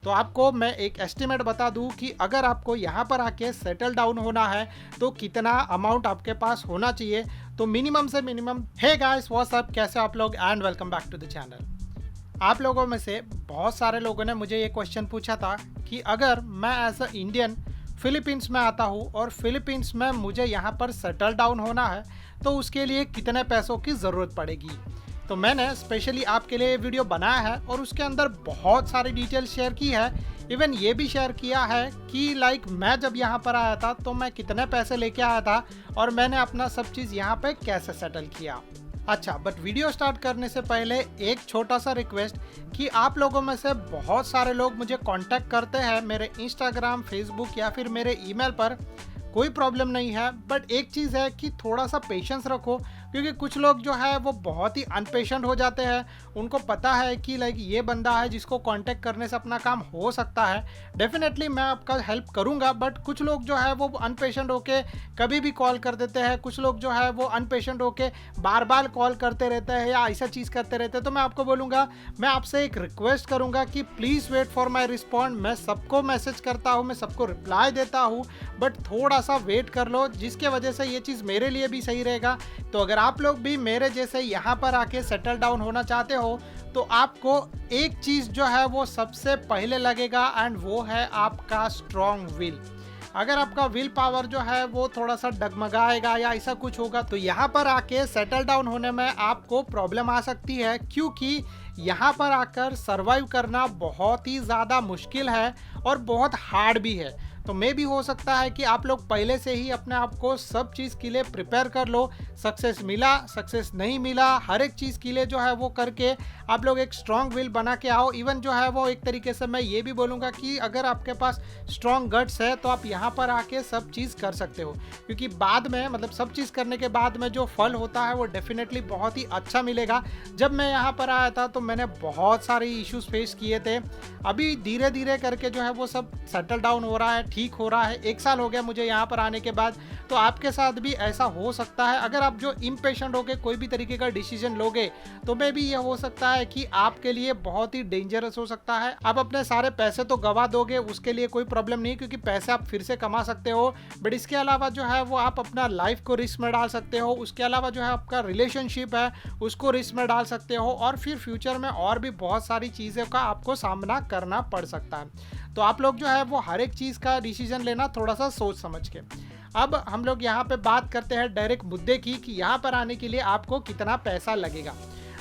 तो आपको मैं एक एस्टिमेट बता दूं कि अगर आपको यहाँ पर आके सेटल डाउन होना है तो कितना अमाउंट आपके पास होना चाहिए। तो मिनिमम से minimum. Hey guys, what's up, कैसे आप लोग and welcome back to the channel. आप लोगों में से बहुत सारे लोगों ने मुझे ये क्वेश्चन पूछा था कि अगर मैं एज अ इंडियन फिलीपींस में आता हूँ और फिलीपींस में मुझे यहाँ पर सेटल डाउन होना है तो उसके लिए कितने पैसों की ज़रूरत पड़ेगी। तो मैंने स्पेशली आपके लिए वीडियो बनाया है और उसके अंदर बहुत सारी डिटेल शेयर की है। इवन ये भी शेयर किया है कि मैं जब यहाँ पर आया था तो मैं कितने पैसे लेके आया था और मैंने अपना सब चीज़ यहाँ पे कैसे सेटल किया। अच्छा, बट वीडियो स्टार्ट करने से पहले एक छोटा सा रिक्वेस्ट कि आप लोगों में से बहुत सारे लोग मुझे कांटेक्ट करते हैं मेरे इंस्टाग्राम, फेसबुक या फिर मेरे ईमेल पर। कोई प्रॉब्लम नहीं है, बट एक चीज़ है कि थोड़ा सा पेशेंस रखो, क्योंकि कुछ लोग जो है वो बहुत ही अनपेशेंट हो जाते हैं। उनको पता है कि ये बंदा है जिसको कांटेक्ट करने से अपना काम हो सकता है। डेफिनेटली मैं आपका हेल्प करूंगा, बट कुछ लोग जो है वो अनपेशेंट होके कभी भी कॉल कर देते हैं। कुछ लोग जो है वो अनपेशेंट होके बार बार कॉल करते रहते हैं या ऐसा चीज़ करते रहते हैं। तो मैं आपको बोलूँगा, मैं आपसे एक रिक्वेस्ट करूँगा कि please wait for my respond. मैं सबको मैसेज करता हूँ, मैं सबको रिप्लाई देता हूँ, बट थोड़ा सा वेट कर लो, जिसके वजह से ये चीज़ मेरे लिए भी सही रहेगा। तो अगर आप लोग भी मेरे जैसे यहाँ पर आके सेटल डाउन होना चाहते हो तो आपको एक चीज़ जो है वो सबसे पहले लगेगा, एंड वो है आपका स्ट्रॉन्ग विल। अगर आपका विल पावर जो है वो थोड़ा सा डगमगाएगा या ऐसा कुछ होगा तो यहाँ पर आके सेटल डाउन होने में आपको प्रॉब्लम आ सकती है, क्योंकि यहाँ पर आकर सरवाइव करना बहुत ही ज़्यादा मुश्किल है और बहुत हार्ड भी है। तो मे भी हो सकता है कि आप लोग पहले से ही अपने आप को सब चीज़ के लिए प्रिपेयर कर लो। सक्सेस मिला, सक्सेस नहीं मिला, हर एक चीज़ के लिए जो है वो करके आप लोग एक स्ट्रॉन्ग विल बना के आओ। इवन जो है वो एक तरीके से मैं ये भी बोलूँगा कि अगर आपके पास स्ट्रॉन्ग गट्स है तो आप यहाँ पर आके सब चीज़ कर सकते हो, क्योंकि बाद में सब चीज़ करने के बाद में जो फल होता है वो डेफिनेटली बहुत ही अच्छा मिलेगा। जब मैं यहाँ पर आया था तो मैंने बहुत सारे इश्यूज फेस किए थे। अभी धीरे धीरे करके जो है वो सब सेटल डाउन हो रहा है, ठीक हो रहा है। 1 साल हो गया मुझे यहाँ पर आने के बाद। तो आपके साथ भी ऐसा हो सकता है। अगर आप जो इम्पेशेंट होके कोई भी तरीके का डिसीजन लोगे तो मे भी ये हो सकता है कि आपके लिए बहुत ही डेंजरस हो सकता है। आप अपने सारे पैसे तो गवा दोगे, उसके लिए कोई प्रॉब्लम नहीं, क्योंकि पैसे आप फिर से कमा सकते हो। बट इसके अलावा जो है वो आप अपना लाइफ को रिस्क में डाल सकते हो। उसके अलावा जो है आपका रिलेशनशिप है उसको रिस्क में डाल सकते हो, और फिर फ्यूचर में और भी बहुत सारी चीज़ों का आपको सामना करना पड़ सकता है। तो आप लोग जो है वो हर एक चीज़ का डिसीजन लेना थोड़ा सा सोच समझ के। अब हम लोग यहाँ पे बात करते हैं डायरेक्ट मुद्दे की कि यहाँ पर आने के लिए आपको कितना पैसा लगेगा।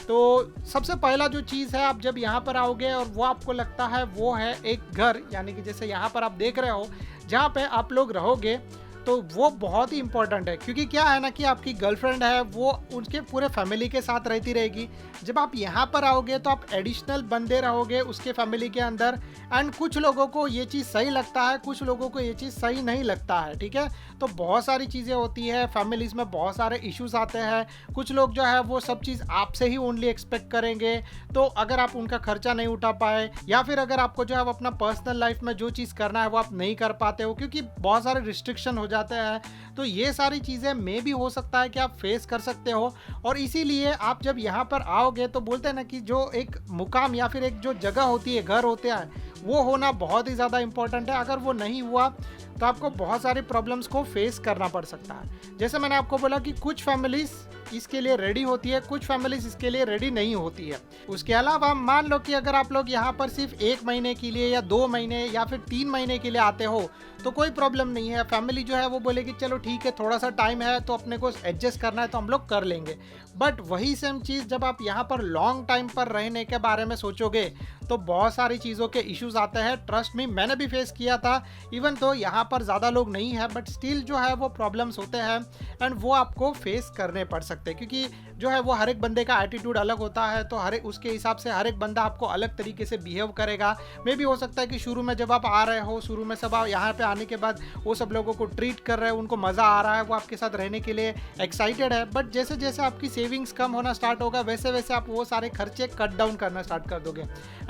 तो सबसे पहला जो चीज़ है, आप जब यहाँ पर आओगे और वो आपको लगता है वो है एक घर, यानी कि जैसे यहाँ पर आप देख रहे हो जहाँ पे आप लोग रहोगे, तो वो बहुत ही इंपॉर्टेंट है। क्योंकि क्या है ना कि आपकी गर्लफ्रेंड है वो उनके पूरे फैमिली के साथ रहती रहेगी। जब आप यहाँ पर आओगे तो आप एडिशनल बंदे रहोगे उसके फैमिली के अंदर, एंड कुछ लोगों को ये चीज़ सही लगता है, कुछ लोगों को ये चीज़ सही नहीं लगता है। ठीक है, तो बहुत सारी चीज़ें होती है फैमिलीज़ में, बहुत सारे इश्यूज आते हैं। कुछ लोग जो है वो सब चीज़ आपसे ही ओनली एक्सपेक्ट करेंगे। तो अगर आप उनका खर्चा नहीं उठा पाए, या फिर अगर आपको जो है वो अपना पर्सनल लाइफ में जो चीज़ करना है वो आप नहीं कर पाते हो, क्योंकि बहुत सारे रिस्ट्रिक्शन हो जाते हैं। तो ये सारी चीज़ें मे भी हो सकता है कि आप फेस कर सकते हो। और इसीलिए आप जब यहाँ पर आओगे तो बोलते हैं ना कि जो एक मुकाम या फिर एक जो जगह होती है, घर होते हैं, वो होना बहुत ही ज़्यादा इंपॉर्टेंट है। अगर वो नहीं हुआ तो आपको बहुत सारी प्रॉब्लम्स को फेस करना पड़ सकता है। जैसे मैंने आपको बोला कि कुछ फैमिलीज़ इसके लिए रेडी होती है, कुछ फैमिलीज इसके लिए रेडी नहीं होती है। उसके अलावा मान लो कि अगर आप लोग यहाँ पर सिर्फ 1 महीने के लिए या 2 महीने या फिर 3 महीने के लिए आते हो तो कोई प्रॉब्लम नहीं है। फैमिली जो है वो बोलेगी चलो ठीक है, थोड़ा सा टाइम है तो अपने को एडजस्ट करना है तो हम लोग कर लेंगे। बट वही सेम चीज़ जब आप यहाँ पर लॉन्ग टाइम पर रहने के बारे में सोचोगे तो बहुत सारी चीज़ों के इश्यूज आते हैं। ट्रस्ट मी, मैंने भी फेस किया था। इवन तो यहाँ पर ज़्यादा लोग नहीं है, बट स्टिल जो है वो प्रॉब्लम्स होते हैं, एंड वो आपको फेस करने पड़ सकते हैं। क्योंकि जो है वो हर एक बंदे का एटीट्यूड अलग होता है, तो हर एक उसके हिसाब से हर एक बंदा आपको अलग तरीके से बिहेव करेगा। मे भी हो सकता है कि शुरू में जब आप आ रहे हो, शुरू में सब यहाँ पे आने के बाद वो सब लोगों को ट्रीट कर रहे हैं, उनको मज़ा आ रहा है, वो आपके साथ रहने के लिए एक्साइटेड है। बट जैसे जैसे आपकी सेविंग्स कम होना स्टार्ट होगा वैसे वैसे आप वो सारे खर्चे कट डाउन करना स्टार्ट कर दोगे।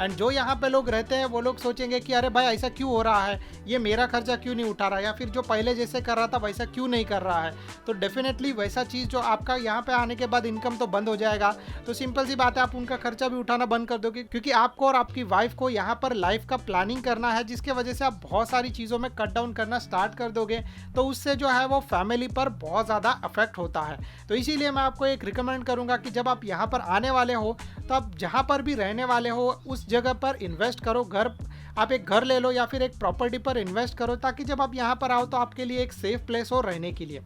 एंड जो यहाँ पे लोग रहते हैं वो लोग सोचेंगे कि अरे भाई ऐसा क्यों हो रहा है, ये मेरा खर्चा क्यों नहीं उठा रहा, या फिर जो पहले जैसे कर रहा था वैसा क्यों नहीं कर रहा है। तो डेफिनेटली वैसा चीज़ जो आपका यहाँ पे आने के बाद इनकम तो बंद हो जाएगा। तो सिंपल सी बात है, आप उनका खर्चा भी उठाना बंद कर दोगे, क्योंकि आपको और आपकी वाइफ को यहाँ पर लाइफ का प्लानिंग करना है, जिसके वजह से आप बहुत सारी चीज़ों में कट डाउन करना स्टार्ट कर दोगे। तो उससे जो है वो फैमिली पर बहुत ज़्यादा अफेक्ट होता है। तो इसीलिए मैं आपको एक रिकमेंड करूँगा कि जब आप यहाँ पर आने वाले हो तो आप जहाँ पर भी रहने वाले हो उस जगह पर इन्वेस्ट करो। आप एक घर ले लो या फिर एक प्रॉपर्टी पर इन्वेस्ट करो, ताकि जब आप यहाँ पर आओ तो आपके लिए एक सेफ प्लेस हो रहने के लिए।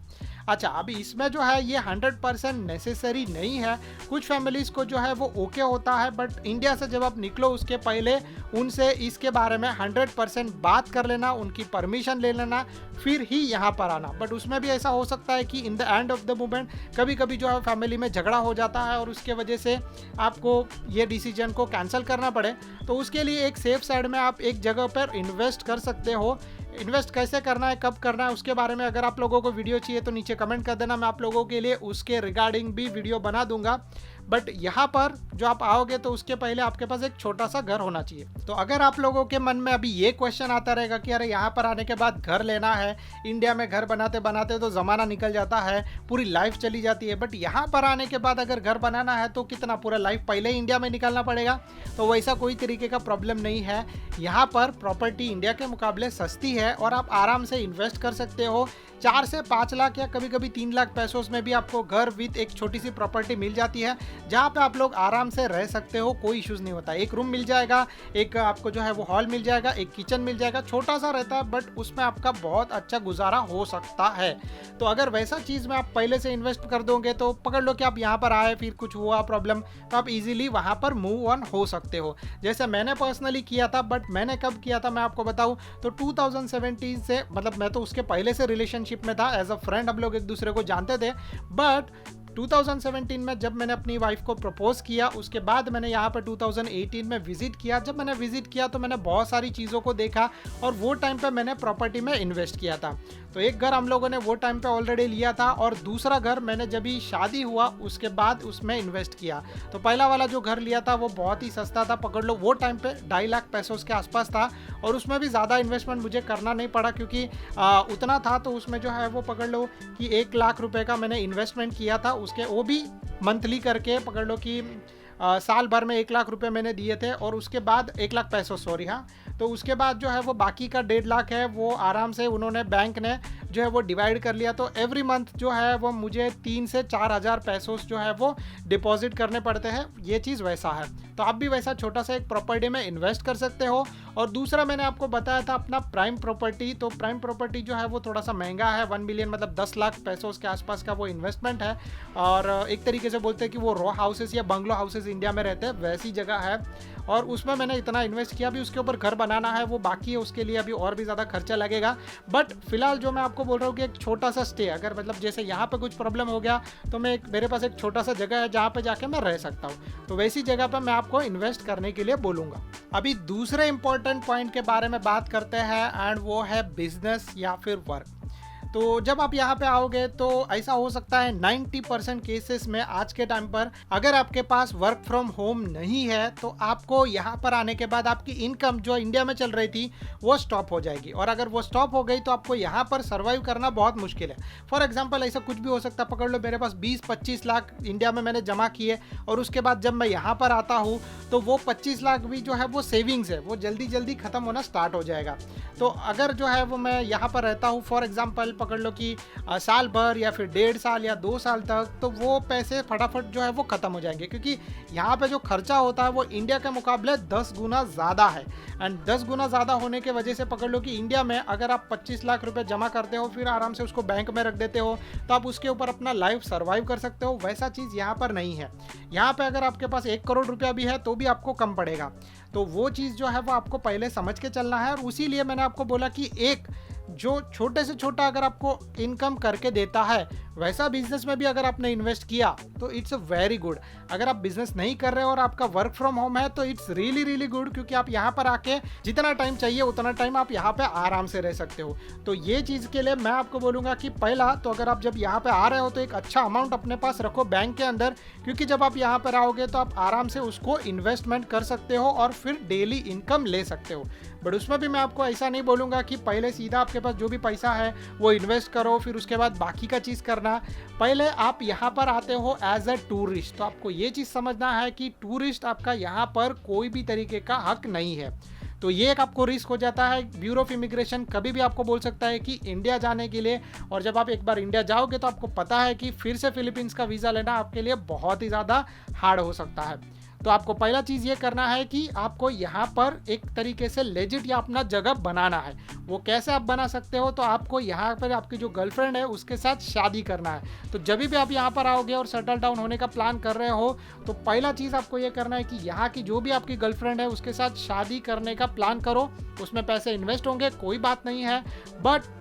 अच्छा, अभी इसमें जो है ये 100% नेसेसरी नहीं है। कुछ फैमिलीज़ को जो है वो ओके होता है, बट इंडिया से जब आप निकलो उसके पहले उनसे इसके बारे में 100% बात कर लेना, उनकी परमिशन ले लेना, फिर ही यहाँ पर आना। बट उसमें भी ऐसा हो सकता है कि in the end of the moment कभी कभी जो है फैमिली में झगड़ा हो जाता है और उसके वजह से आपको ये डिसीजन को कैंसिल करना पड़े। तो उसके लिए एक सेफ साइड में आप एक जगह पर इन्वेस्ट कर सकते हो। इन्वेस्ट कैसे करना है, कब करना है, उसके बारे में अगर आप लोगों को वीडियो चाहिए तो नीचे कमेंट कर देना, मैं आप लोगों के लिए उसके रिगार्डिंग भी वीडियो बना दूंगा। बट यहाँ पर जो आप आओगे तो उसके पहले आपके पास एक छोटा सा घर होना चाहिए। तो अगर आप लोगों के मन में अभी ये क्वेश्चन आता रहेगा कि अरे यहाँ पर आने के बाद घर लेना है, इंडिया में घर बनाते बनाते तो ज़माना निकल जाता है, पूरी लाइफ चली जाती है, बट यहाँ पर आने के बाद अगर घर बनाना है तो कितना पूरा लाइफ पहले ही इंडिया में निकालना पड़ेगा। तो वैसा कोई तरीके का प्रॉब्लम नहीं है। यहाँ पर प्रॉपर्टी इंडिया के मुकाबले सस्ती है और आप आराम से इन्वेस्ट कर सकते हो। 4 से 5 लाख या कभी कभी 3 लाख पैसों में भी आपको घर विद एक छोटी सी प्रॉपर्टी मिल जाती है, जहाँ पे आप लोग आराम से रह सकते हो, कोई इश्यूज़ नहीं होता। एक रूम मिल जाएगा, एक आपको जो है वो हॉल मिल जाएगा, एक किचन मिल जाएगा, छोटा सा रहता है बट उसमें आपका बहुत अच्छा गुजारा हो सकता है। तो अगर वैसा चीज़ में आप पहले से इन्वेस्ट कर दोगे तो पकड़ लो कि आप यहाँ पर आए, फिर कुछ हुआ प्रॉब्लम, तो आप इजीली वहाँ पर मूव ऑन हो सकते हो, जैसे मैंने पर्सनली किया था। बट मैंने कब किया था मैं आपको बताऊँ तो 2017 से, मतलब मैं तो उसके पहले से रिलेशनशिप में था, एज अ फ्रेंड हम लोग एक दूसरे को जानते थे। बट 2017 में जब मैंने अपनी वाइफ को प्रपोज किया, उसके बाद मैंने यहाँ पर 2018 में विजिट किया। जब मैंने विजिट किया तो मैंने बहुत सारी चीज़ों को देखा और वो टाइम पे मैंने प्रॉपर्टी में इन्वेस्ट किया था। तो एक घर हम लोगों ने वो टाइम पे ऑलरेडी लिया था और दूसरा घर मैंने जब भी शादी हुआ उसके बाद उसमें इन्वेस्ट किया। तो पहला वाला जो घर लिया था वो बहुत ही सस्ता था, पकड़ लो वो टाइम पे 2.5 लाख पैसों के आसपास था और उसमें भी ज़्यादा इन्वेस्टमेंट मुझे करना नहीं पड़ा, क्योंकि उतना था। तो उसमें जो है वो पकड़ लो कि 1 लाख रुपए का मैंने इन्वेस्टमेंट किया था, उसके वो भी मंथली करके पकड़ लो कि साल भर में 1 लाख रुपए मैंने दिए थे और उसके बाद 1 लाख पैसों, सॉरी हाँ। तो उसके बाद जो है वो बाकी का 1.5 लाख है वो आराम से उन्होंने, बैंक ने जो है वो डिवाइड कर लिया। तो एवरी मंथ जो है वो मुझे 3 से 4 हज़ार पैसों जो है वो डिपॉजिट करने पड़ते हैं। ये चीज़ वैसा है, तो आप भी वैसा छोटा सा एक प्रॉपर्टी में इन्वेस्ट कर सकते हो। और दूसरा मैंने आपको बताया था अपना प्राइम प्रॉपर्टी। तो प्राइम प्रॉपर्टी जो है वो थोड़ा सा महंगा है, 1 मिलियन मतलब 10 लाख पैसों के आसपास का वो इन्वेस्टमेंट है। और एक तरीके से बोलते हैं कि वो रॉ हाउसेस या बंगलो हाउसेस इंडिया में रहते हैं, वैसी जगह है। और उसमें मैंने इतना इन्वेस्ट किया, अभी उसके ऊपर घर बनाना है वो बाकी है, उसके लिए अभी और भी ज़्यादा खर्चा लगेगा। बट फिलहाल जो मैं आपको बोल रहा हूँ कि एक छोटा सा स्टे, अगर मतलब जैसे यहाँ पे कुछ प्रॉब्लम हो गया तो मेरे पास एक छोटा सा जगह है जहाँ पे जाके मैं रह सकता हूँ। तो वैसी जगह पे मैं आपको इन्वेस्ट करने के लिए बोलूँगा। अभी दूसरे इंपॉर्टेंट पॉइंट के बारे में बात करते हैं एंड वो है बिजनेस या फिर वर्क। तो जब आप यहाँ पे आओगे तो ऐसा हो सकता है 90% केसेस में आज के टाइम पर, अगर आपके पास वर्क फ्रॉम होम नहीं है तो आपको यहाँ पर आने के बाद आपकी इनकम जो इंडिया में चल रही थी वो स्टॉप हो जाएगी। और अगर वो स्टॉप हो गई तो आपको यहाँ पर सर्वाइव करना बहुत मुश्किल है। फॉर एग्जाम्पल ऐसा कुछ भी हो सकता है, पकड़ लो मेरे पास 20-25 लाख इंडिया में मैंने जमा किए और उसके बाद जब मैं यहाँ पर आता हूँ तो वो 25 लाख भी जो है वो सेविंग्स है, वो जल्दी जल्दी ख़त्म होना स्टार्ट हो जाएगा। तो अगर जो है वो मैं यहाँ पर रहता हूँ फॉर एग्जाम्पल पकड़ लो कि साल भर या फिर 1.5 साल या 2 साल तक, तो वो पैसे फटाफट जो है वो ख़त्म हो जाएंगे, क्योंकि यहाँ पे जो खर्चा होता है वो इंडिया के मुकाबले 10 गुना ज़्यादा है। एंड 10 गुना ज़्यादा होने के वजह से पकड़ लो कि इंडिया में अगर आप 25 लाख रुपए जमा करते हो फिर आराम से उसको बैंक में रख देते हो तो आप उसके ऊपर अपना लाइफ सर्वाइव कर सकते हो। वैसा चीज़ यहाँ पर नहीं है। यहाँ पर अगर आपके पास 1 करोड़ रुपया भी है तो भी आपको कम पड़ेगा। तो वो चीज़ जो है वो आपको पहले समझ के चलना है। और उसीलिए मैंने आपको बोला कि एक जो छोटे से छोटा अगर आपको इनकम करके देता है वैसा बिजनेस में भी अगर आपने इन्वेस्ट किया तो इट्स वेरी गुड। अगर आप बिजनेस नहीं कर रहे हो और आपका वर्क फ्रॉम होम है तो इट्स रियली रियली गुड, क्योंकि आप यहाँ पर आके जितना टाइम चाहिए उतना टाइम आप यहाँ पे आराम से रह सकते हो। तो ये चीज़ के लिए मैं आपको बोलूँगा कि पहला तो अगर आप जब यहाँ पे आ रहे हो तो एक अच्छा अमाउंट अपने पास रखो बैंक के अंदर, क्योंकि जब आप यहाँ पर आओगे तो आप आराम से उसको इन्वेस्टमेंट कर सकते हो और फिर डेली इनकम ले सकते हो। बट उसमें भी मैं आपको ऐसा नहीं बोलूँगा कि पहले सीधा आपके पास जो भी पैसा है वो इन्वेस्ट करो फिर उसके बाद बाकी का चीज़ करना। पहले आप यहाँ पर आते हो एज अ टूरिस्ट, तो आपको ये चीज़ समझना है कि टूरिस्ट आपका यहाँ पर कोई भी तरीके का हक नहीं है। तो ये एक आपको रिस्क हो जाता है। ब्यूरो ऑफ इमिग्रेशन कभी भी आपको बोल सकता है कि इंडिया जाने के लिए, और जब आप एक बार इंडिया जाओगे तो आपको पता है कि फिर से फिलीपींस का वीज़ा लेना आपके लिए बहुत ही ज़्यादा हार्ड हो सकता है। तो आपको पहला चीज़ ये करना है कि आपको यहाँ पर एक तरीके से लेजिट या अपना जगह बनाना है। वो कैसे आप बना सकते हो, तो आपको यहाँ पर आपकी जो गर्लफ्रेंड है उसके साथ शादी करना है। तो जब भी आप यहाँ पर आओगे और सेटल डाउन होने का प्लान कर रहे हो तो पहला चीज़ आपको ये करना है कि यहाँ की जो भी आपकी गर्लफ्रेंड है उसके साथ शादी करने का प्लान करो। उसमें पैसे इन्वेस्ट होंगे, कोई बात नहीं है, बट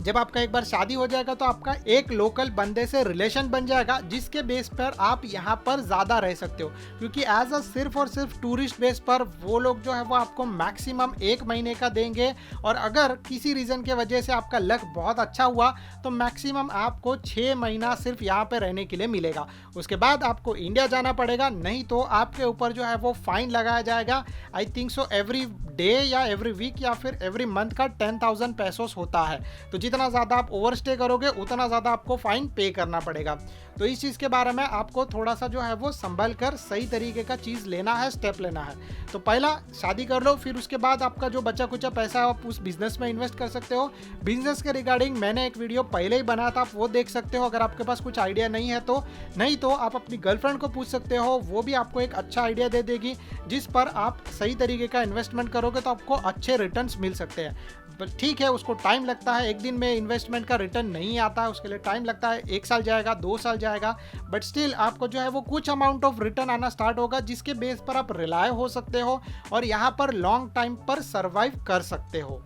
जब आपका एक बार शादी हो जाएगा तो आपका एक लोकल बंदे से रिलेशन बन जाएगा जिसके बेस पर आप यहाँ पर ज़्यादा रह सकते हो। क्योंकि एज अ सिर्फ और सिर्फ टूरिस्ट बेस पर वो लोग जो है वो आपको मैक्सिमम 1 महीने का देंगे, और अगर किसी रीज़न के वजह से आपका लक बहुत अच्छा हुआ तो मैक्सिमम आपको 6 महीना सिर्फ यहाँ पर रहने के लिए मिलेगा। उसके बाद आपको इंडिया जाना पड़ेगा, नहीं तो आपके ऊपर जो है वो फाइन लगाया जाएगा। आई थिंक सो एवरी डे या एवरी वीक या फिर एवरी मंथ का 10,000 पेसोस होता है। तो जितना ज़्यादा आप ओवरस्टे करोगे उतना ज़्यादा आपको फाइन पे करना पड़ेगा। तो इस चीज़ के बारे में आपको थोड़ा सा जो है वो संभल कर सही तरीके का चीज़ लेना है, स्टेप लेना है। तो पहला शादी कर लो, फिर उसके बाद आपका जो बचा कुचा पैसा आप उस बिज़नेस में इन्वेस्ट कर सकते हो। बिजनेस के रिगार्डिंग मैंने एक वीडियो पहले ही बनाया था, आप वो देख सकते हो अगर आपके पास कुछ आइडिया नहीं है तो। नहीं तो आप अपनी गर्लफ्रेंड को पूछ सकते हो, वो भी आपको एक अच्छा आइडिया दे देगी जिस पर आप सही तरीके का इन्वेस्टमेंट करोगे तो आपको अच्छे रिटर्न्स मिल सकते हैं। ठीक है, उसको टाइम लगता है, एक दिन में इन्वेस्टमेंट का रिटर्न नहीं आता है, उसके लिए टाइम लगता है, 1 साल जाएगा, 2 साल जाएगा, बट स्टिल आपको जो है वो कुछ अमाउंट ऑफ रिटर्न आना स्टार्ट होगा जिसके बेस पर आप रिलाय हो सकते हो और यहाँ पर लॉन्ग टाइम पर सर्वाइव कर सकते हो।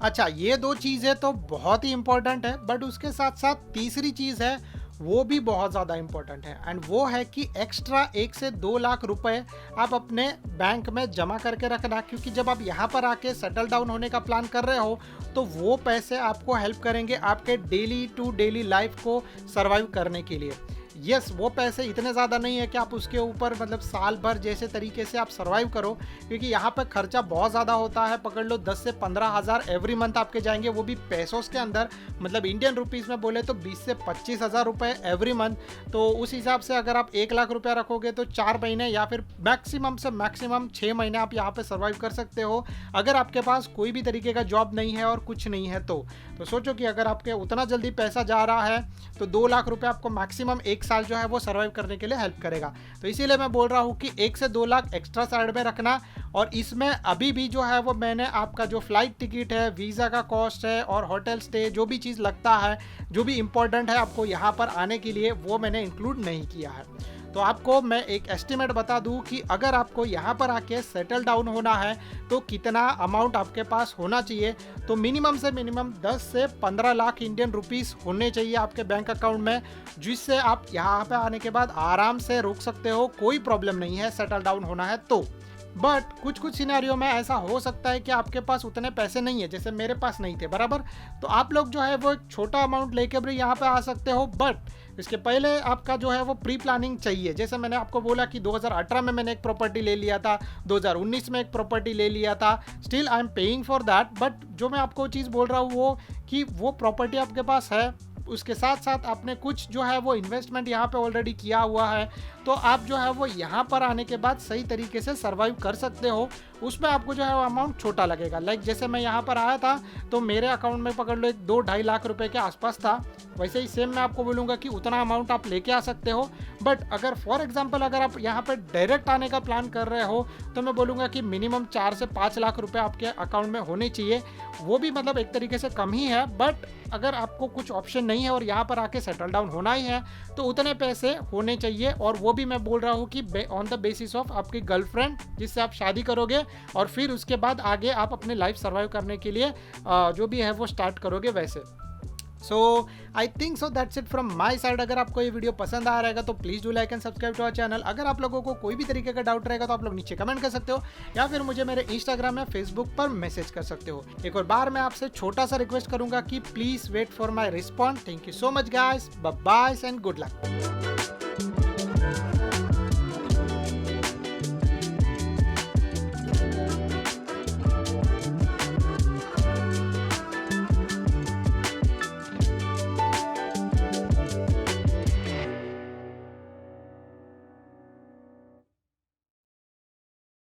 अच्छा, ये 2 चीज़ें तो बहुत ही इंपॉर्टेंट है, बट उसके साथ साथ तीसरी चीज़ है वो भी बहुत ज़्यादा इंपॉर्टेंट है, एंड वो है कि एक्स्ट्रा 1 से 2 लाख रुपए आप अपने बैंक में जमा करके रखना। क्योंकि जब आप यहाँ पर आके सेटल डाउन होने का प्लान कर रहे हो तो वो पैसे आपको हेल्प करेंगे आपके डेली टू डेली लाइफ को सर्वाइव करने के लिए। यस, वो पैसे इतने ज़्यादा नहीं है कि आप उसके ऊपर मतलब साल भर जैसे तरीके से आप सर्वाइव करो, क्योंकि यहाँ पर खर्चा बहुत ज़्यादा होता है। पकड़ लो 10 से 15 हज़ार एवरी मंथ आपके जाएंगे, वो भी पैसों के अंदर, मतलब इंडियन रुपीज़ में बोले तो 20 से 25 हज़ार रुपये एवरी मंथ। तो उस हिसाब से अगर आप 1 लाख रुपया रखोगे तो 4 महीने या फिर मैक्सिमम से मैक्सिमम 6 महीने आप यहाँ पर सर्वाइव कर सकते हो, अगर आपके पास कोई भी तरीके का जॉब नहीं है और कुछ नहीं है तो सोचो कि अगर आपके उतना जल्दी पैसा जा रहा है तो 2 लाख रुपये आपको मैक्सिमम 1 साल जो है वो सर्वाइव करने के लिए हेल्प करेगा। तो इसीलिए मैं बोल रहा हूँ कि 1 से 2 लाख एक्स्ट्रा साइड में रखना। और इसमें अभी भी जो है वो मैंने आपका जो फ्लाइट टिकट है, वीज़ा का कॉस्ट है और होटल स्टे, जो भी चीज़ लगता है, जो भी इम्पोर्टेंट है आपको यहाँ पर आने के लिए, वो मैंने इंक्लूड नहीं किया है। तो आपको मैं एक एस्टिमेट बता दूं कि अगर आपको यहाँ पर आके सेटल डाउन होना है तो कितना अमाउंट आपके पास होना चाहिए। तो मिनिमम से मिनिमम 10 से 15 लाख इंडियन रुपीस होने चाहिए आपके बैंक अकाउंट में, जिससे आप यहाँ पे आने के बाद आराम से रुक सकते हो, कोई प्रॉब्लम नहीं है सेटल डाउन होना है तो। बट कुछ सिनेरियो में ऐसा हो सकता है कि आपके पास उतने पैसे नहीं है, जैसे मेरे पास नहीं थे बराबर। तो आप लोग जो है वो एक छोटा अमाउंट लेके भी यहाँ पे आ सकते हो, बट इसके पहले आपका जो है वो प्री प्लानिंग चाहिए। जैसे मैंने आपको बोला कि 2018 में मैंने एक प्रॉपर्टी ले लिया था, 2019 में एक प्रॉपर्टी ले लिया था, still I am paying for that. But जो मैं आपको चीज़ बोल रहा हूँ वो कि वो प्रॉपर्टी आपके पास है, उसके साथ साथ आपने कुछ जो है वो इन्वेस्टमेंट यहाँ पे ऑलरेडी किया हुआ है, तो आप जो है वो यहाँ पर आने के बाद सही तरीके से सर्वाइव कर सकते हो। उसमें आपको जो है वो अमाउंट छोटा लगेगा। लाइक जैसे मैं यहाँ पर आया था तो मेरे अकाउंट में पकड़ लो एक 2-2.5 लाख रुपए के आसपास था, वैसे ही सेम मैं आपको बोलूँगा कि उतना अमाउंट आप लेके आ सकते हो। बट अगर फॉर एग्जांपल अगर आप यहाँ पर डायरेक्ट आने का प्लान कर रहे हो तो मैं बोलूँगा कि मिनिमम 4 से 5 लाख रुपए आपके अकाउंट में होने चाहिए। वो भी मतलब एक तरीके से कम ही है, बट अगर आपको कुछ ऑप्शन नहीं है और यहाँ पर आके सेटल डाउन होना ही है तो उतने पैसे होने चाहिए। और वो भी मैं बोल रहा हूँ कि ऑन द बेसिस ऑफ आपकी गर्लफ्रेंड जिससे आप शादी करोगे और फिर उसके बाद आगे आप अपने लाइफ सर्वाइव करने के लिए जो भी है वो स्टार्ट करोगे वैसे। So I think so that's it from my side. अगर आपको ये वीडियो पसंद आ रहेगा तो please do like and subscribe to our channel. अगर आप लोगों को कोई भी तरीके का डाउट रहेगा तो आप लोग नीचे कमेंट कर सकते हो या फिर मुझे मेरे इंस्टाग्राम या फेसबुक पर मैसेज कर सकते हो। एक और बार मैं आपसे छोटा सा रिक्वेस्ट करूंगा कि please wait for my response. Thank you so much guys, bye bye and good luck.